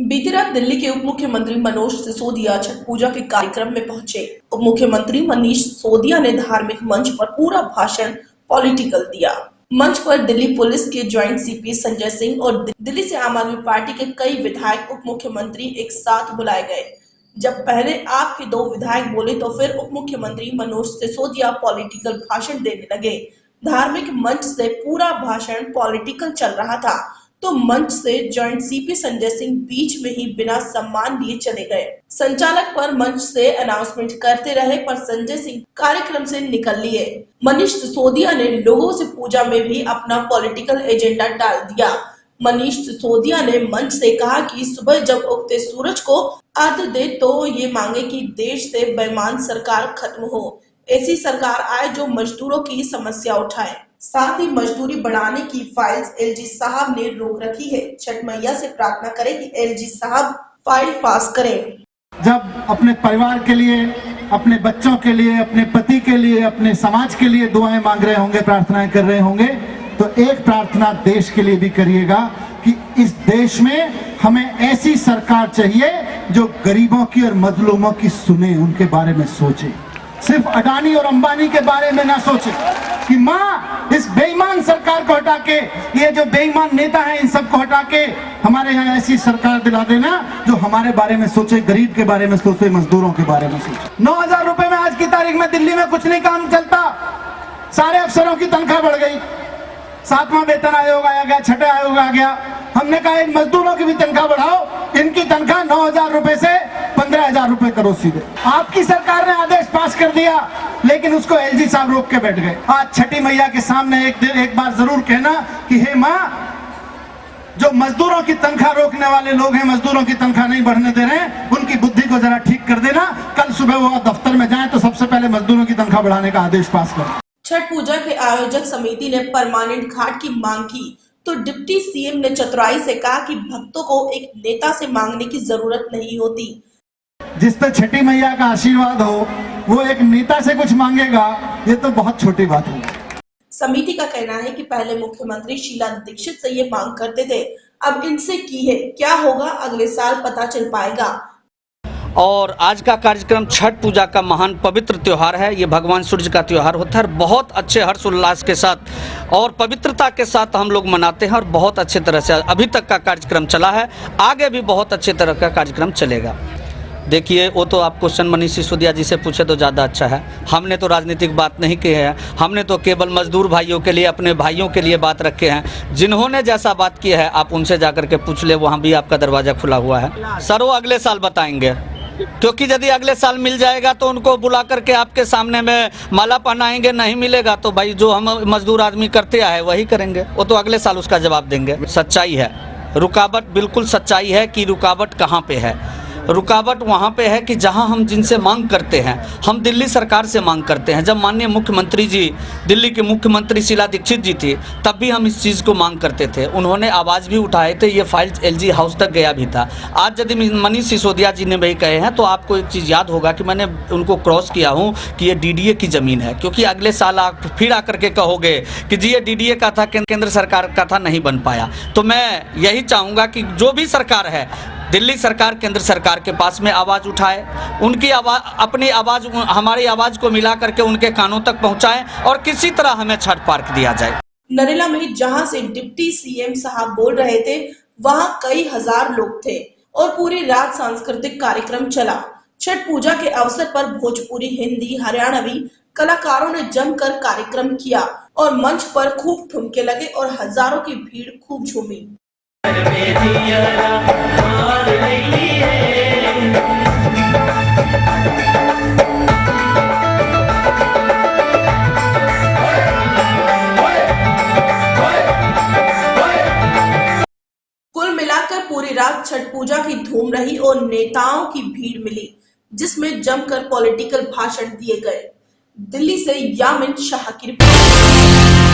बीती रात दिल्ली के उप मुख्यमंत्री मनोज सिसोदिया छठ पूजा के कार्यक्रम में पहुंचे। उप मुख्यमंत्री मनीष सिसोदिया ने धार्मिक मंच पर पूरा भाषण पॉलिटिकल दिया। मंच पर दिल्ली पुलिस के ज्वाइंट सीपी संजय सिंह और दिल्ली से आम आदमी पार्टी के कई विधायक उप मुख्यमंत्री एक साथ बुलाए गए। जब पहले आपके 2 विधायक बोले तो फिर उप मुख्यमंत्री मनोज सिसोदिया पॉलिटिकल भाषण देने लगे। धार्मिक मंच से पूरा भाषण पॉलिटिकल चल रहा था तो मंच से जॉइंट सीपी संजय सिंह बीच में ही बिना सम्मान लिए चले गए। संचालक पर मंच से अनाउंसमेंट करते रहे पर संजय सिंह कार्यक्रम से निकल लिए। मनीष सिसोदिया ने लोगों से पूजा में भी अपना पॉलिटिकल एजेंडा डाल दिया। मनीष सिसोदिया ने मंच से कहा कि सुबह जब उगते सूरज को अर्घ्य दे तो ये मांगे कि देश से बेईमान सरकार खत्म हो, ऐसी सरकार आए जो मजदूरों की समस्या उठाए। साथ ही मजदूरी बढ़ाने की फाइल्स एलजी साहब ने रोक रखी है। छठ मैया से प्रार्थना करें कि एलजी साहब फाइल पास करें। जब अपने परिवार के लिए, अपने बच्चों के लिए, अपने पति के लिए, अपने समाज के लिए दुआएं मांग रहे होंगे, प्रार्थनाएं कर रहे होंगे, तो एक प्रार्थना देश के लिए भी करिएगा कि इस देश में हमें ऐसी सरकार चाहिए जो गरीबों की और मजलूमों की सुने, उनके बारे में सोचे, सिर्फ अडानी और अंबानी के बारे में ना सोचे कि माँ इस बेईमान सरकार को हटा के, ये जो बेईमान नेता हैं इन सबको हटा के हमारे यहाँ ऐसी सरकार दिला देना जो हमारे बारे में सोचे, गरीब के बारे में सोचे, मजदूरों के बारे में सोचे। 9,000 रुपए में आज की तारीख में दिल्ली में कुछ नहीं काम चलता। सारे अफसरों की तनख्वाह बढ़ गई, 7वां वेतन आयोग आ गया, 6ठा आयोग आ गया। हमने कहा इन मजदूरों की भी तनख्वाह बढ़ाओ, इनकी तनख्वाह 9,000 रुपए से 15,000 रुपए करो सीधे। आपकी सरकार ने आदेश पास कर दिया लेकिन उसको एलजी साहब रोक के बैठ गए। आज छठी मैया के सामने एक बार जरूर कहना कि हे माँ, जो मजदूरों की तनख्वाह रोकने वाले लोग हैं, मजदूरों की तनख्वाह नहीं बढ़ने दे रहे हैं, उनकी बुद्धि को जरा ठीक कर देना। कल सुबह वो दफ्तर में जाए तो सबसे पहले मजदूरों की तनख्वाह बढ़ाने का आदेश पास करें। छठ पूजा के आयोजक समिति ने परमानेंट घाट की मांग की तो डिप्टी सीएम ने चतुराई से कहा कि भक्तों को एक नेता से मांगने की जरूरत नहीं होती। जिस पे छठी मैया का आशीर्वाद हो वो एक नेता से कुछ मांगेगा, ये तो बहुत छोटी बात है। समिति का कहना है कि पहले मुख्यमंत्री शीला दीक्षित से ये मांग करते थे, अब इनसे की है। क्या होगा अगले साल पता चल पाएगा। और आज का कार्यक्रम छठ पूजा का महान पवित्र त्यौहार है। ये भगवान सूर्य का त्यौहार होता है। बहुत अच्छे हर्ष उल्लास के साथ और पवित्रता के साथ हम लोग मनाते हैं और बहुत अच्छे तरह से अभी तक का कार्यक्रम चला है, आगे भी बहुत अच्छे तरह का कार्यक्रम चलेगा। देखिए, वो तो आप क्वेश्चन मनीष सिसोदिया जी से पूछे तो ज़्यादा अच्छा है। हमने तो राजनीतिक बात नहीं की है, हमने तो केवल मजदूर भाइयों के लिए, अपने भाइयों के लिए बात रखे हैं। जिन्होंने जैसा बात की है आप उनसे जाकर के पूछ ले, वहाँ भी आपका दरवाज़ा खुला हुआ है। सर वो अगले साल बताएंगे, क्योंकि यदि अगले साल मिल जाएगा तो उनको बुला करके आपके सामने में माला पहनाएंगे, नहीं मिलेगा तो भाई जो हम मजदूर आदमी करते आए वही करेंगे। वो तो अगले साल उसका जवाब देंगे। सच्चाई है, रुकावट बिल्कुल सच्चाई है कि रुकावट कहाँ पे है। रुकावट वहाँ पे है कि जहाँ हम जिनसे मांग करते हैं, हम दिल्ली सरकार से मांग करते हैं। जब माननीय मुख्यमंत्री जी, दिल्ली के मुख्यमंत्री शीला दीक्षित जी थी, तब भी हम इस चीज़ को मांग करते थे। उन्होंने आवाज़ भी उठाए थे, ये फाइल एलजी हाउस तक गया भी था। आज यदि मनीष सिसोदिया जी ने वही कहे हैं तो आपको एक चीज़ याद होगा कि मैंने उनको क्रॉस किया हूँ कि ये डीडीए की ज़मीन है, क्योंकि अगले साल आप फिर आकर के कहोगे कि जी ये डीडीए का था, केंद्र सरकार का था, नहीं बन पाया। तो मैं यही चाहूँगा कि जो भी सरकार है, दिल्ली सरकार केंद्र सरकार के पास में आवाज़ उठाए, उनकी आवाज़, अपनी आवाज़ हमारी आवाज़ को मिला करके उनके कानों तक पहुंचाएं और किसी तरह हमें छठ पार्क दिया जाए। नरेला में जहां से डिप्टी सीएम साहब बोल रहे थे वहां कई हजार लोग थे और पूरी रात सांस्कृतिक कार्यक्रम चला। छठ पूजा के अवसर पर भोजपुरी, हिंदी, हरियाणवी कलाकारों ने जमकर कार्यक्रम किया और मंच पर खूब ठुमके लगे और हजारों की भीड़ खूब झूमी। कुल मिलाकर पूरी रात छठ पूजा की धूम रही और नेताओं की भीड़ मिली, जिसमें जमकर पॉलिटिकल भाषण दिए गए। दिल्ली से यामिन शाह की रिपोर्ट।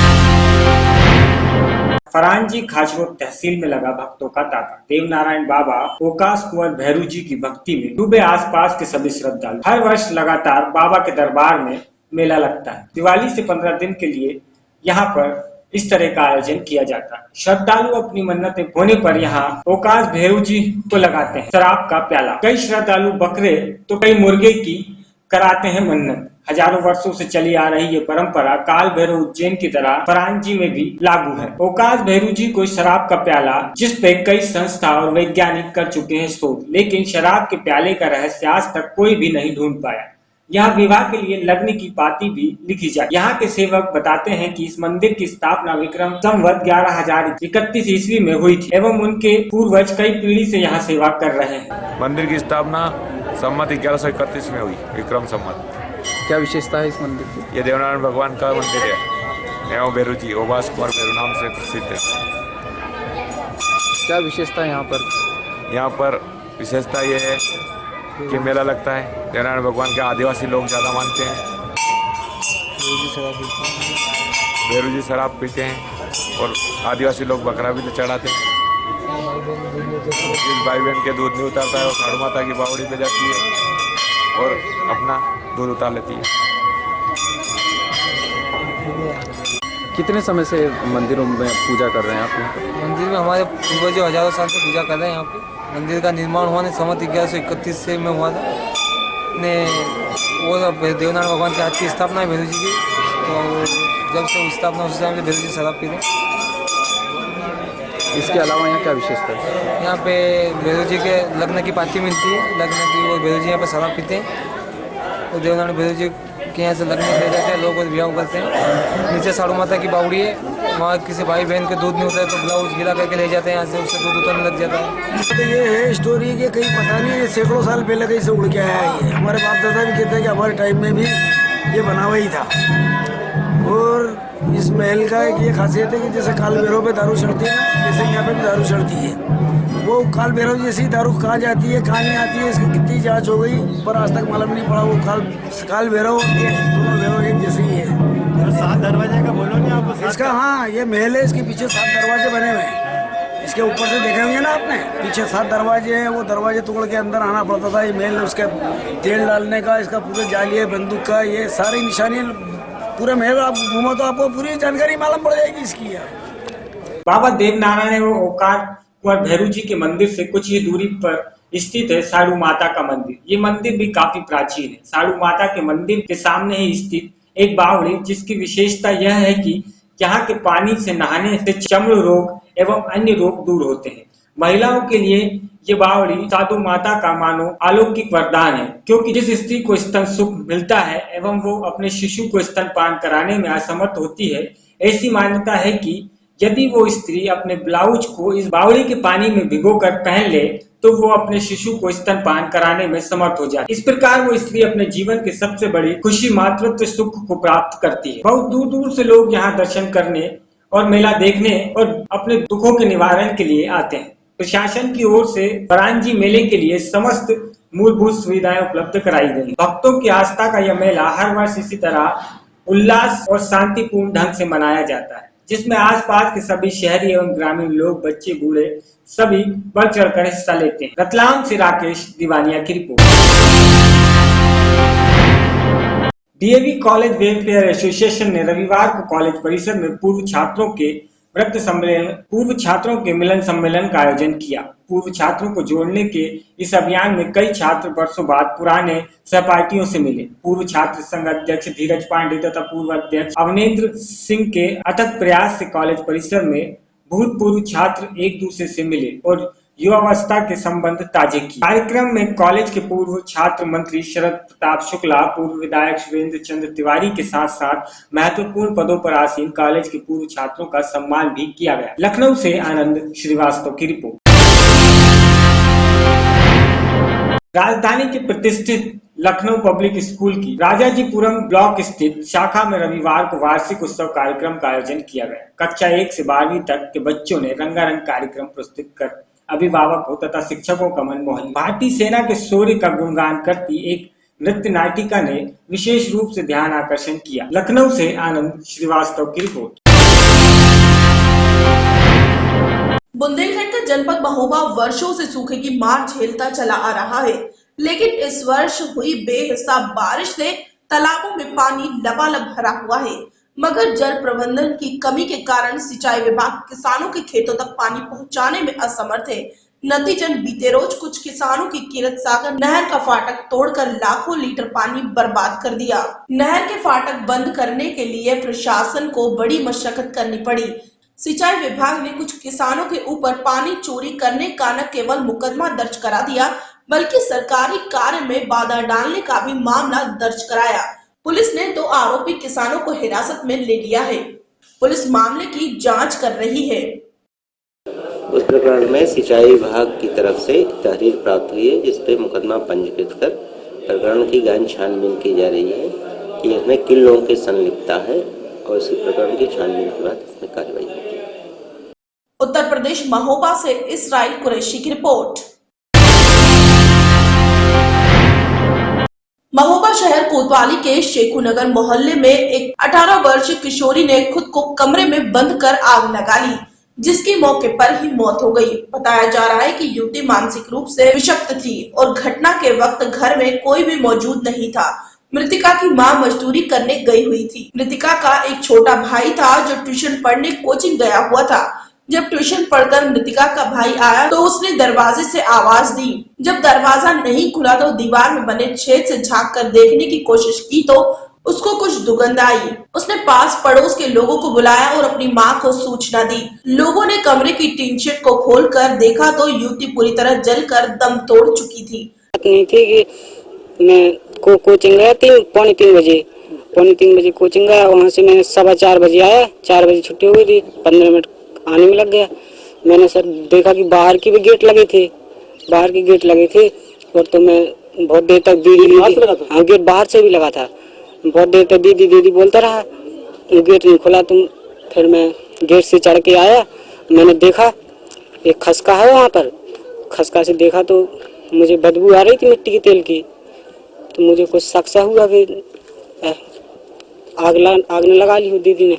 फरहान जी खाचरोड तहसील में लगा भक्तों का तांता। देवनारायण बाबा ओकाश कुंवर भैरू जी की भक्ति में डूबे आसपास के सभी श्रद्धालु। हर वर्ष लगातार बाबा के दरबार में मेला लगता है। दिवाली से 15 दिन के लिए यहाँ पर इस तरह का आयोजन किया जाता है। श्रद्धालु अपनी मन्नतें होने पर यहाँ ओकास भैरू जी को लगाते हैं शराब का प्याला। कई श्रद्धालु बकरे तो कई मुर्गे की कराते हैं मन्नत। हजारों वर्षों से चली आ रही ये परंपरा काल भैरव उज्जैन की तरह परांजी में भी लागू है। ओकास भैरू जी को शराब का प्याला, जिस पे कई संस्था और वैज्ञानिक कर चुके हैं शोध, लेकिन शराब के प्याले का रहस्य आज तक कोई भी नहीं ढूंढ पाया। यहाँ विवाह के लिए लग्न की पाती भी लिखी जाए। यहाँ के सेवक बताते हैं कि इस मंदिर की स्थापना विक्रम संवत 11,031 ईस्वी में हुई थी एवं उनके पूर्वज कई पीढ़ी से यहाँ सेवा कर रहे हैं। मंदिर की स्थापना संवत 1131 में हुई, विक्रम संवत। क्या विशेषता है इस मंदिर की? ये देवनारायण भगवान का मंदिर है। एवं भैरू जी ओकास कुंवर भैरू नाम से प्रसिद्ध है। क्या विशेषता है यहाँ पर? यहाँ पर विशेषता ये है कि मेला लगता है। देवनारायण भगवान के आदिवासी लोग ज़्यादा मानते हैं। भैरू जी शराब पीते हैं और आदिवासी लोग बकरा भी चढ़ाते हैं। जिस भाई बहन के दूध नहीं उतारता है वो साधु माता की बावड़ी पे जाती है और अपना दूध उतार लेती है। कितने समय से मंदिरों में पूजा कर रहे हैं आप यहाँ पर? मंदिर में हमारे पूर्वज हजारों साल से पूजा कर रहे हैं। यहाँ पे मंदिर का निर्माण हुआ ने संवत 1131 से में हुआ था ने वो देवनारायण भगवान के हाथ की स्थापना है भैरू जी की। तो जब से स्थापना उस टाइम से भैरू जी शराब पीते हैं। इसके अलावा यहाँ क्या विशेषता है? यहाँ पे भैरू जी के लग्न की पाती मिलती है। लग्न की वो भैरू जी यहाँ पे शराब पीते हैं। तो देवनारायण भैरू जी के यहाँ से लग्न ले जाते हैं लोग और विवाह करते हैं। नीचे साधु माता की बावड़ी है, वहाँ किसी भाई बहन के दूध नहीं होता है तो ब्लाउज गीला करके ले जाते हैं यहाँ से, उससे दूध उतरने लग जाता है। तो ये है स्टोरी के कहीं पता नहीं, सैकड़ों साल पहले कहीं से उड़ के आया है। ये हमारे बाप दादा भी कहते हैं कि हमारे टाइम में भी ये बना हुआ ही था। और इस महल का एक ये खासियत है कि जैसे काल भैरव पे दारू चढ़ती है ना, जैसे यहाँ पे भी दारू चढ़ती है। वो काल भैरव जैसी दारू कहाँ जाती है कहाँ नहीं आती है इसकी कितनी जांच हो गई पर आज तक मालूम नहीं पड़ा। वो काल भैरव दोनों भैरव एक जैसे ही है। 7 दरवाजे का बोलो नहीं आप इसका, हाँ ये महल है, इसके पीछे 7 दरवाजे बने हुए हैं। इसके ऊपर से देखे होंगे ना आपने, पीछे 7 दरवाजे हैं। वो दरवाजे तोड़ के अंदर आना पड़ता था। ये महल उसके तेल डालने का, इसका पूरे जालिए बंदूक का, ये सारी निशानी पूरे महल आप घूमो तो आपको पूरी जानकारी मालूम पड़ जाएगी इसकी। बाबा देवनारायण एवं ओकास कुंवर भैरू जी के मंदिर से कुछ ही दूरी पर स्थित है साधु माता का मंदिर। ये मंदिर भी काफी प्राचीन है। साधु माता के मंदिर के सामने ही स्थित एक बावड़ी, जिसकी विशेषता यह है कि यहाँ के पानी से नहाने से चर्म रोग एवं अन्य रोग दूर होते हैं। महिलाओं के लिए ये बावड़ी साधु माता का मानो अलौकिक वरदान है, क्योंकि जिस स्त्री को स्तन सुख मिलता है एवं वो अपने शिशु को स्तनपान कराने में असमर्थ होती है, ऐसी मान्यता है कि यदि वो स्त्री अपने ब्लाउज को इस बावड़ी के पानी में भिगोकर पहन ले तो वो अपने शिशु को स्तनपान कराने में समर्थ हो जाती है। इस प्रकार वो स्त्री अपने जीवन की सबसे बड़ी खुशी मातृत्व सुख को प्राप्त करती है। बहुत दूर दूर से लोग यहाँ दर्शन करने और मेला देखने और अपने दुखों के निवारण के लिए आते हैं। प्रशासन की ओर से परांजी मेले के लिए समस्त मूलभूत सुविधाएं उपलब्ध कराई गई। भक्तों की आस्था का यह मेला हर वर्ष इसी तरह उल्लास और शांतिपूर्ण ढंग से मनाया जाता है, जिसमें आसपास के सभी शहरी एवं ग्रामीण लोग, बच्चे बूढ़े सभी बढ़ चढ़कर हिस्सा लेते हैं। रतलाम से राकेश दिवानिया की report. DAV college welfare association ने रविवार को कॉलेज परिसर में पूर्व छात्रों के मिलन सम्मेलन का आयोजन किया। पूर्व छात्रों को जोड़ने के इस अभियान में कई छात्र वर्षों बाद पुराने सहपाठियों से मिले। पूर्व छात्र संघ अध्यक्ष धीरज पांडे तथा पूर्व अध्यक्ष अवनेंद्र सिंह के अथक प्रयास से कॉलेज परिसर में भूतपूर्व छात्र एक दूसरे से मिले और युवावस्था के संबंध ताजे किए। कार्यक्रम में कॉलेज के पूर्व छात्र मंत्री शरद प्रताप शुक्ला, पूर्व विधायक सुरेंद्र चंद्र तिवारी के साथ साथ महत्वपूर्ण पदों पर आसीन कॉलेज के पूर्व छात्रों का सम्मान भी किया गया। लखनऊ से आनंद श्रीवास्तव की रिपोर्ट। राजधानी के प्रतिष्ठित लखनऊ पब्लिक स्कूल की राजाजीपुरम ब्लॉक स्थित शाखा में रविवार को वार्षिक उत्सव कार्यक्रम का आयोजन किया गया। कक्षा 1 से 12वीं तक के बच्चों ने रंगारंग कार्यक्रम प्रस्तुत कर अभिभावकों तथा शिक्षकों का मन मोह लिया। भारतीय सेना के शौर्य का गुणगान करती एक नृत्य नाटिका ने विशेष रूप से ध्यान आकर्षण किया। लखनऊ से आनंद श्रीवास्तव की रिपोर्ट। बुंदेलखंड का जनपद महोबा वर्षों से सूखे की मार झेलता चला आ रहा है, लेकिन इस वर्ष हुई बेहिसाब बारिश से तालाबों में पानी लबालब भरा हुआ है। मगर जल प्रबंधन की कमी के कारण सिंचाई विभाग किसानों के खेतों तक पानी पहुंचाने में असमर्थ है। नतीजन बीते रोज कुछ किसानों की कीरत सागर नहर का फाटक तोड़कर लाखों लीटर पानी बर्बाद कर दिया। नहर के फाटक बंद करने के लिए प्रशासन को बड़ी मशक्कत करनी पड़ी। सिंचाई विभाग ने कुछ किसानों के ऊपर पानी चोरी करने का न केवल मुकदमा दर्ज करा दिया, बल्कि सरकारी कार्य में बाधा डालने का भी मामला दर्ज कराया। पुलिस ने 2 आरोपी किसानों को हिरासत में ले लिया है। पुलिस मामले की जांच कर रही है। उस प्रकरण में सिंचाई विभाग की तरफ से तहरीर प्राप्त हुई है, जिस पे मुकदमा पंजीकृत कर प्रकरण की गहन छानबीन की जा रही है कि इसमें किन लोगों की संलिप्तता है और इसी प्रकरण की छानबीन के बाद इसमें कार्रवाई होगी। उत्तर प्रदेश महोबा से इसराइल कुरैशी की रिपोर्ट। महोबा शहर कोतवाली के शेखुनगर मोहल्ले में एक 18 वर्षीय किशोरी ने खुद को कमरे में बंद कर आग लगा ली, जिसकी मौके पर ही मौत हो गई। बताया जा रहा है कि युवती मानसिक रूप से विषक्त थी और घटना के वक्त घर में कोई भी मौजूद नहीं था। मृतिका की मां मजदूरी करने गई हुई थी। मृतिका का एक छोटा भाई था जो ट्यूशन पढ़ने कोचिंग गया हुआ था। जब ट्यूशन पढ़कर मृतिका का भाई आया तो उसने दरवाजे से आवाज दी। जब दरवाजा नहीं खुला तो दीवार में बने छेद से झांक कर देखने की कोशिश की तो उसको कुछ दुर्गंध आई। उसने पास पड़ोस के लोगों को बुलाया और अपनी मां को सूचना दी। लोगों ने कमरे की टीन शेड को खोलकर देखा तो युवती पूरी तरह जलकर दम तोड़ चुकी थी। नहीं थी कि मैं कोचिंग गया पौने तीन बजे कोचिंग गया। वहाँ से मैं 4:15 बजे आया। 4 बजे छुट्टी हो गई थी। 15 मिनट आने में लग गया। मैंने सर देखा कि बाहर की भी गेट लगे थे और तो मैं बहुत देर तक दीदी हाँ गेट बाहर से भी लगा था। बहुत देर तक दीदी बोलता रहा, गेट नहीं खुला। फिर मैं गेट से चढ़ के आया। मैंने देखा एक खसका है वहाँ पर। खसका से देखा तो मुझे बदबू आ रही थी मिट्टी के तेल की। तो मुझे कुछ शक सा हुआ कि आग ने लगा ली हो दीदी ने।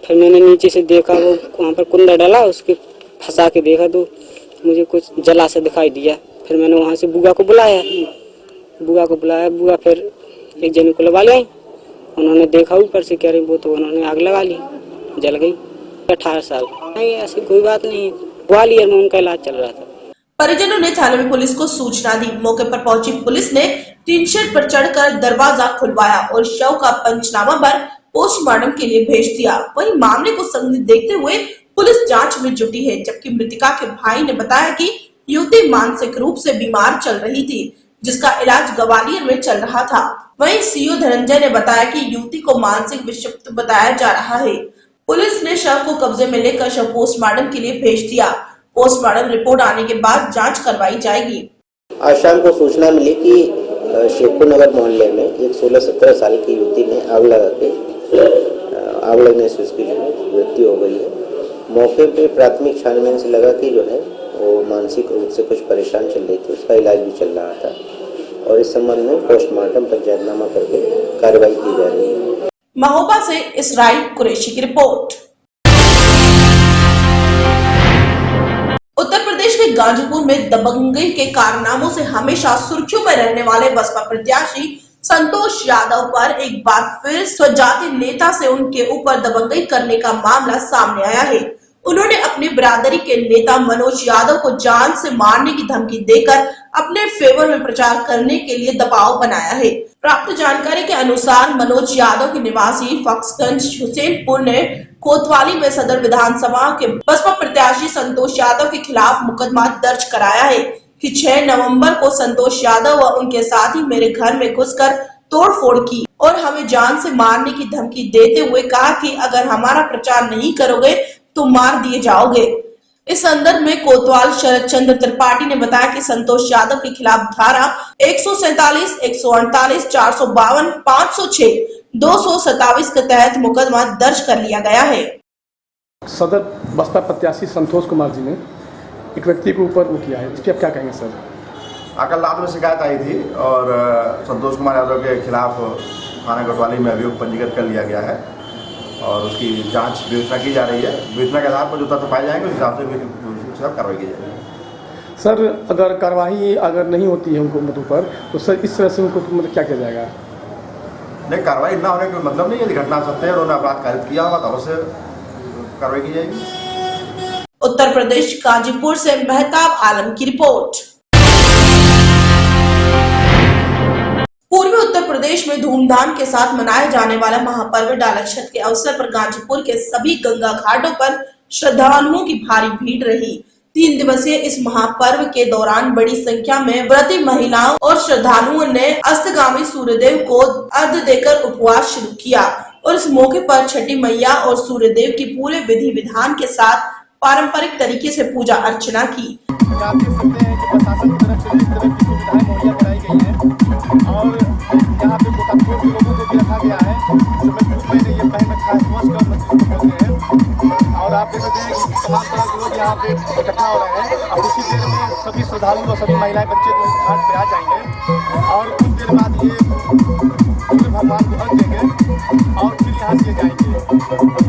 फिर मैंने नीचे से देखा, वो वहाँ पर कुंदा डाला, उसके फंसा के देखा तो मुझे कुछ जला सा दिखाई दिया। फिर मैंने वहाँ से बुआ को बुलाया। बुआ फिर एक जने को लगा लाई। उन्होंने देखा ऊपर से, कह रही वो तो उन्होंने आग लगा ली, जल गई। 18 साल। नहीं ऐसी कोई बात नहीं, ग्वालियर में उनका इलाज चल रहा था। परिजनों ने थाने में पुलिस को सूचना दी। मौके पर पहुंची पुलिस ने टीन शेड पर चढ़कर दरवाजा खुलवाया और शव का पंचनामा पर पोस्टमार्टम के लिए भेज दिया। वहीं मामले को संदिग्ध देखते हुए पुलिस जांच में जुटी है। जबकि मृतिका के भाई ने बताया कि युवती मानसिक रूप से बीमार चल रही थी, जिसका इलाज ग्वालियर में चल रहा था। वहीं सीओ धनंजय ने बताया कि युवती को मानसिक विक्षिप्त बताया जा रहा है। पुलिस ने शव को कब्जे में लेकर शव पोस्टमार्टम के लिए भेज दिया। पोस्टमार्टम रिपोर्ट आने के बाद जांच करवाई जाएगी। आज शाम को सूचना मिली कि शेखुनगर मोहल्ले में एक 16-17 साल की युवती ने आग लगने से उसकी मृत्यु हो गई है। मौके पे प्राथमिक छानबीन से लगा कि जो है वो मानसिक रूप से कुछ परेशान चल रही थी, उसका इलाज भी चल रहा था और इस संबंध में पोस्टमार्टम पंचायतनामा करके कार्रवाई की जा रही है। महोबा से इसराइल कुरैशी की रिपोर्ट। उत्तर प्रदेश के गाजीपुर में दबंगई के कारनामों से हमेशा सुर्खियों में रहने वाले बसपा प्रत्याशी संतोष यादव पर एक बार फिर स्वजाति नेता से उनके ऊपर दबंगई करने का मामला सामने आया है। उन्होंने अपनी बिरादरी के नेता मनोज यादव को जान से मारने की धमकी देकर अपने फेवर में प्रचार करने के लिए दबाव बनाया है। प्राप्त जानकारी के अनुसार मनोज यादव के निवासी फक्सगंज हुसैनपुर ने कोतवाली में सदर विधानसभा के बसपा प्रत्याशी संतोष यादव के खिलाफ मुकदमा दर्ज कराया है कि 6 नवंबर को संतोष यादव व उनके साथी मेरे घर में घुसकर तोड़फोड़ की और हमें जान से मारने की धमकी देते हुए कहा कि अगर हमारा प्रचार नहीं करोगे तो मार दिए जाओगे। इस संदर्भ में कोतवाल शरद चंद्र त्रिपाठी ने बताया कि संतोष यादव के खिलाफ धारा 147, 148, 452, 506, 227 के तहत मुकदमा दर्ज कर लिया गया है। सदर बसपा प्रत्याशी संतोष कुमार जी ने एक व्यक्ति के ऊपर वो किया है, इसकी आप क्या कहेंगे सर? कल रात में शिकायत आई थी और संतोष कुमार यादव के खिलाफ थाना कोतवाली में अभियोग पंजीकृत कर लिया गया है और उसकी जांच विवेचना की जा रही है। विवेचना के आधार पर जो तथ्य पाए जाएंगे उस हिसाब से कार्रवाई की जाएगी। सर अगर कार्रवाई अगर नहीं होती है उनको मतलब पर तो सर इस तरह से उनको मतलब क्या किया जाएगा? नहीं, कार्रवाई ना होने का मतलब नहीं, यदि घटना सत्य है और उन्होंने अपराध कारित किया होगा तो अवश्य कार्रवाई की जाएगी। उत्तर प्रदेश गाजीपुर से मेहताब आलम की रिपोर्ट। पूर्वी उत्तर प्रदेश में धूमधाम के साथ मनाए जाने वाला महापर्व डाला छठ के अवसर पर गाजीपुर के सभी गंगा घाटों पर श्रद्धालुओं की भारी भीड़ रही। 3 दिवसीय इस महापर्व के दौरान बड़ी संख्या में व्रती महिलाओं और श्रद्धालुओं ने अस्तगामी सूर्यदेव को अर्घ्य देकर उपवास शुरू किया और इस मौके पर छठी मैया और सूर्यदेव की पूरे विधि विधान के साथ पारंपरिक तरीके से पूजा अर्चना की। आप देख सकते हैं कि प्रशासन की तरफ से किस तरह की सुविधाएं मुहैया कराई गई हैं और यहाँ पे गोताखोर के लोगों को भी रखा गया है जो मैंने ये पहले खास समझ कर बोलते हैं। और आप देख सकते हैं कि तमाम तरह के लोग यहाँ पे इकट्ठा हो रहे हैं और उसी देर में सभी श्रद्धालु और सभी महिलाएं बच्चे जो घाट पे आ जाएंगे और कुछ देर बाद ये सूर्य भगवान को अर्घ देंगे और फिर यहाँ से जाएंगे।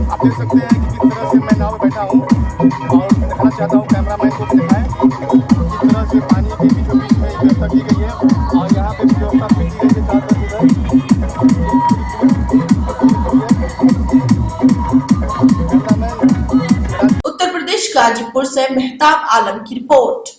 आप देख सकते हैं कि किस तरह से मैं नाव में बैठा हूँ और दिखाना चाहता हूँ, कैमरामैन को भी दिखाएं किस तरह से पानी के बीचों बीच में व्यवस्था की गई है और यहाँ पे व्यवस्था की गई है चारों तरफ। उत्तर प्रदेश गाजीपुर से मेहताब आलम की रिपोर्ट।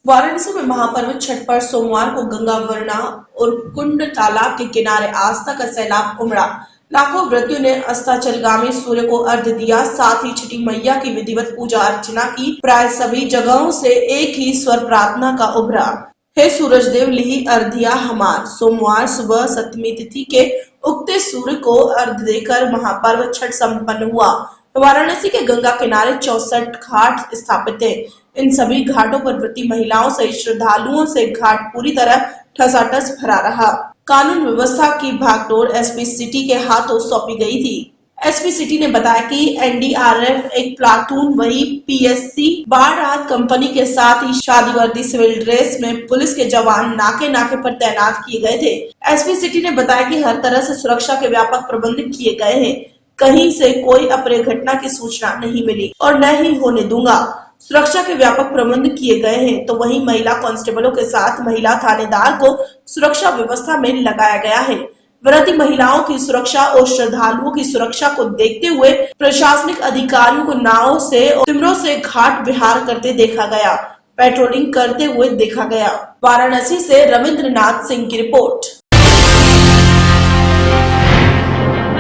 वाराणसी में महापर्व छठ पर सोमवार को गंगा वरना और कुंड तालाब के किनारे आस्था का सैलाब उमड़ा। लाखों व्रतियों ने अस्ताचलगामी सूर्य को अर्घ्य दिया, साथ ही छठी मैया की विधिवत पूजा अर्चना की। प्राय सभी जगहों से एक ही स्वर प्रार्थना का उभरा, हे सूरज देव लिहि अर्घ्या हमार। सोमवार सुबह सप्तमी तिथि के उगते सूर्य को अर्घ्य देकर महापर्व छठ संपन्न हुआ। वाराणसी के गंगा किनारे 64 घाट स्थापित है। इन सभी घाटों पर व्रती महिलाओं सहित श्रद्धालुओं से घाट पूरी तरह ठसाठस भरा रहा। कानून व्यवस्था की भागदौड़ एसपी सिटी के हाथों सौंपी गई थी। एसपी सिटी ने बताया कि एनडीआरएफ एक प्लाटून वही पीएससी बाढ़ राहत कंपनी के साथ ही शादी वर्दी सिविल ड्रेस में पुलिस के जवान नाके नाके पर तैनात किए गए थे। एसपी सिटी ने बताया कि हर तरह से सुरक्षा के व्यापक प्रबंध किए गए हैं। कहीं से कोई अप्रिय घटना की सूचना नहीं मिली और न ही होने दूंगा। सुरक्षा के व्यापक प्रबंध किए गए हैं। तो वहीं महिला कांस्टेबलों के साथ महिला थानेदार को सुरक्षा व्यवस्था में लगाया गया है। व्रती महिलाओं की सुरक्षा और श्रद्धालुओं की सुरक्षा को देखते हुए प्रशासनिक अधिकारियों को नावों से और टिमरों से घाट विहार करते देखा गया, पेट्रोलिंग करते हुए देखा गया। वाराणसी से रविंद्रनाथ सिंह की रिपोर्ट।